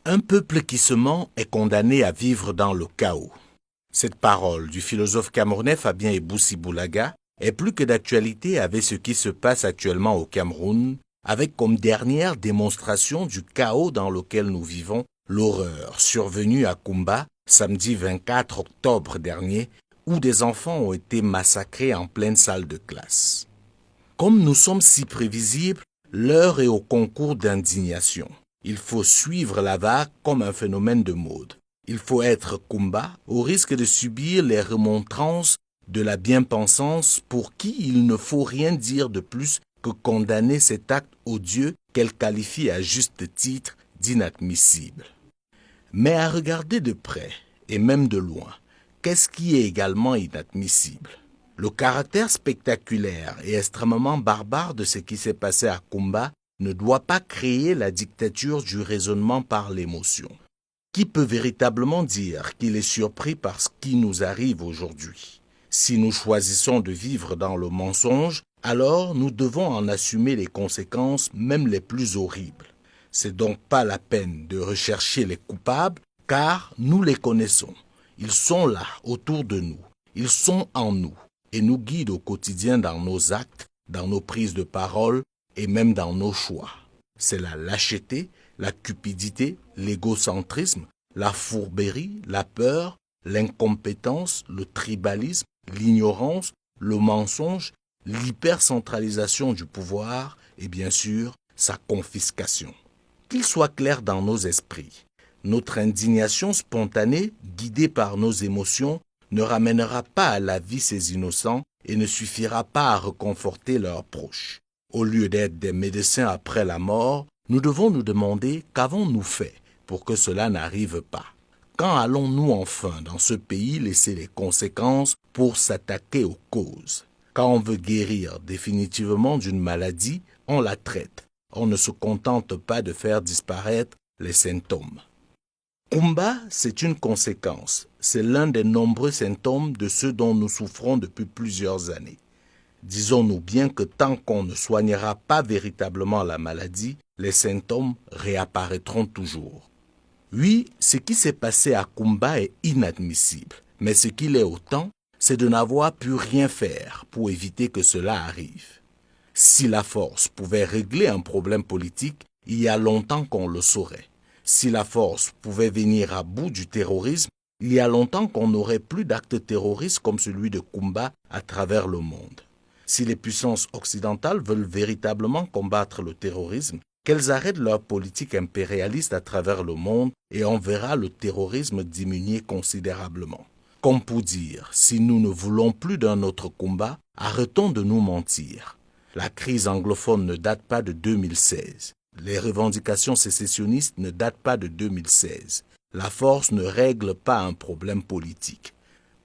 Un peuple qui se ment est condamné à vivre dans le chaos. Cette parole du philosophe camerounais Fabien Ebousi-Boulaga est plus que d'actualité avec ce qui se passe actuellement au Cameroun, avec comme dernière démonstration du chaos dans lequel nous vivons l'horreur survenue à Kumba samedi 24 octobre dernier, où des enfants ont été massacrés en pleine salle de classe. Comme nous sommes si prévisibles, l'heure est au concours d'indignation. Il faut suivre la vague comme un phénomène de mode. Il faut être Kumba au risque de subir les remontrances de la bien-pensance pour qui il ne faut rien dire de plus que condamner cet acte odieux qu'elle qualifie à juste titre d'inadmissible. Mais à regarder de près, et même de loin, qu'est-ce qui est également inadmissible? Le caractère spectaculaire et extrêmement barbare de ce qui s'est passé à Kumba ne doit pas créer la dictature du raisonnement par l'émotion. Qui peut véritablement dire qu'il est surpris par ce qui nous arrive aujourd'hui? Si nous choisissons de vivre dans le mensonge, alors nous devons en assumer les conséquences, même les plus horribles. C'est donc pas la peine de rechercher les coupables, car nous les connaissons. Ils sont là, autour de nous. Ils sont en nous et nous guident au quotidien dans nos actes, dans nos prises de parole et même dans nos choix. C'est la lâcheté, la cupidité, l'égocentrisme, la fourberie, la peur, l'incompétence, le tribalisme, l'ignorance, le mensonge, l'hypercentralisation du pouvoir et bien sûr sa confiscation. Qu'il soit clair dans nos esprits, notre indignation spontanée, guidée par nos émotions, ne ramènera pas à la vie ces innocents et ne suffira pas à réconforter leurs proches. Au lieu d'être des médecins après la mort, nous devons nous demander qu'avons-nous fait pour que cela n'arrive pas. Quand allons-nous enfin dans ce pays laisser les conséquences pour s'attaquer aux causes? Quand on veut guérir définitivement d'une maladie, on la traite. On ne se contente pas de faire disparaître les symptômes. Kumba, c'est une conséquence. C'est l'un des nombreux symptômes de ceux dont nous souffrons depuis plusieurs années. Disons-nous bien que tant qu'on ne soignera pas véritablement la maladie, les symptômes réapparaîtront toujours. Oui, ce qui s'est passé à Kumba est inadmissible, mais ce qu'il est autant, c'est de n'avoir pu rien faire pour éviter que cela arrive. Si la force pouvait régler un problème politique, il y a longtemps qu'on le saurait. Si la force pouvait venir à bout du terrorisme, il y a longtemps qu'on n'aurait plus d'actes terroristes comme celui de Kumba à travers le monde. Si les puissances occidentales veulent véritablement combattre le terrorisme, qu'elles arrêtent leur politique impérialiste à travers le monde et on verra le terrorisme diminuer considérablement. Comme pour dire, si nous ne voulons plus d'un autre combat, arrêtons de nous mentir. La crise anglophone ne date pas de 2016. Les revendications sécessionnistes ne datent pas de 2016. La force ne règle pas un problème politique.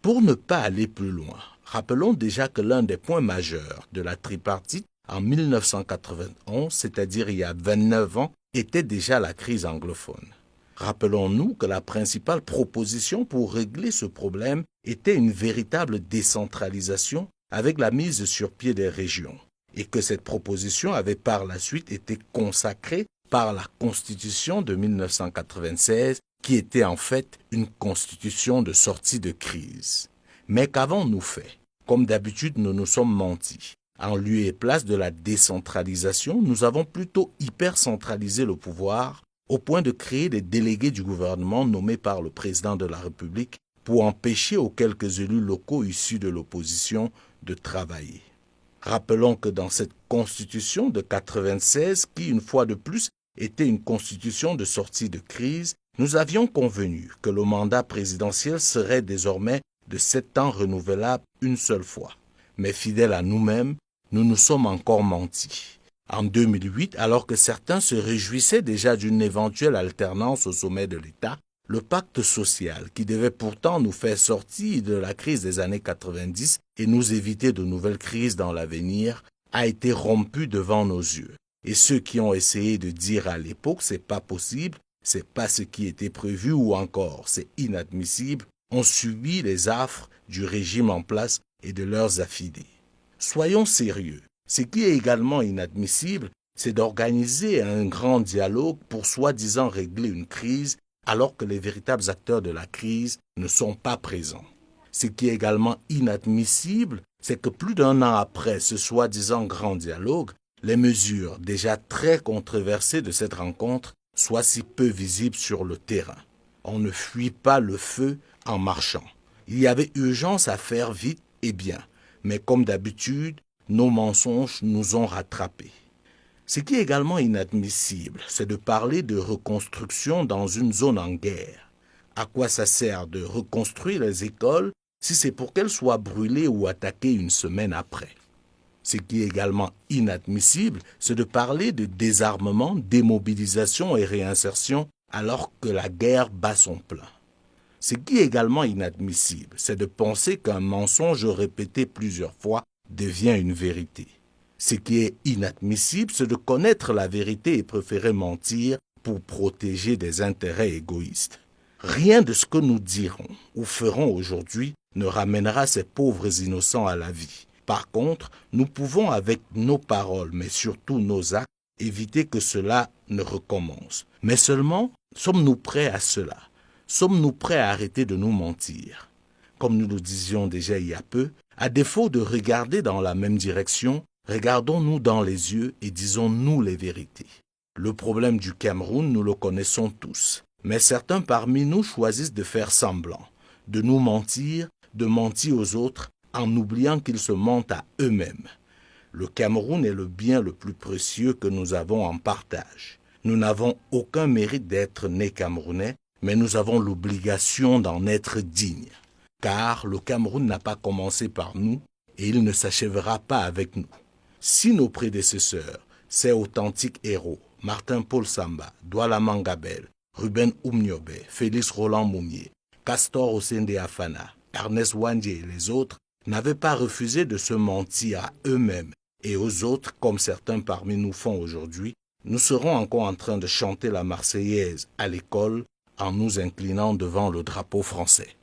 Pour ne pas aller plus loin, rappelons déjà que l'un des points majeurs de la tripartite en 1991, c'est-à-dire il y a 29 ans, était déjà la crise anglophone. Rappelons-nous que la principale proposition pour régler ce problème était une véritable décentralisation avec la mise sur pied des régions, et que cette proposition avait par la suite été consacrée par la Constitution de 1996, qui était en fait une constitution de sortie de crise. Mais qu'avons-nous fait? Comme d'habitude, nous nous sommes mentis. En lieu et place de la décentralisation, nous avons plutôt hypercentralisé le pouvoir au point de créer des délégués du gouvernement nommés par le président de la République pour empêcher aux quelques élus locaux issus de l'opposition de travailler. Rappelons que dans cette constitution de 1996, qui une fois de plus était une constitution de sortie de crise, nous avions convenu que le mandat présidentiel serait désormais de 7 ans renouvelable une seule fois. Mais fidèles à nous-mêmes, nous nous sommes encore mentis. En 2008, alors que certains se réjouissaient déjà d'une éventuelle alternance au sommet de l'État, le pacte social, qui devait pourtant nous faire sortir de la crise des années 90 et nous éviter de nouvelles crises dans l'avenir, a été rompu devant nos yeux. Et ceux qui ont essayé de dire à l'époque « c'est pas possible », « c'est pas ce qui était prévu » ou encore « c'est inadmissible », ont subi les affres du régime en place et de leurs affidés. Soyons sérieux. Ce qui est également inadmissible, c'est d'organiser un grand dialogue pour soi-disant régler une crise alors que les véritables acteurs de la crise ne sont pas présents. Ce qui est également inadmissible, c'est que plus d'un an après ce soi-disant grand dialogue, les mesures déjà très controversées de cette rencontre soient si peu visibles sur le terrain. On ne fuit pas le feu en marchant. Il y avait urgence à faire vite et bien, mais comme d'habitude, nos mensonges nous ont rattrapés. Ce qui est également inadmissible, c'est de parler de reconstruction dans une zone en guerre. À quoi ça sert de reconstruire les écoles si c'est pour qu'elles soient brûlées ou attaquées une semaine après? Ce qui est également inadmissible, c'est de parler de désarmement, démobilisation et réinsertion alors que la guerre bat son plein. Ce qui est également inadmissible, c'est de penser qu'un mensonge répété plusieurs fois devient une vérité. Ce qui est inadmissible, c'est de connaître la vérité et préférer mentir pour protéger des intérêts égoïstes. Rien de ce que nous dirons ou ferons aujourd'hui ne ramènera ces pauvres innocents à la vie. Par contre, nous pouvons avec nos paroles, mais surtout nos actes, éviter que cela ne recommence. Mais seulement, sommes-nous prêts à cela? Sommes-nous prêts à arrêter de nous mentir? Comme nous le disions déjà il y a peu, à défaut de regarder dans la même direction, regardons-nous dans les yeux et disons-nous les vérités. Le problème du Cameroun, nous le connaissons tous. Mais certains parmi nous choisissent de faire semblant, de nous mentir, de mentir aux autres, en oubliant qu'ils se mentent à eux-mêmes. Le Cameroun est le bien le plus précieux que nous avons en partage. Nous n'avons aucun mérite d'être nés Camerounais, mais nous avons l'obligation d'en être dignes. Car le Cameroun n'a pas commencé par nous et il ne s'achèvera pas avec nous. Si nos prédécesseurs, ces authentiques héros, Martin-Paul Samba, Douala Mangabel, Ruben Oumniobe, Félix Roland Mounier, Castor Osende Afana, Ernest Wandje et les autres, n'avaient pas refusé de se mentir à eux-mêmes et aux autres comme certains parmi nous font aujourd'hui, nous serons encore en train de chanter la Marseillaise à l'école en nous inclinant devant le drapeau français.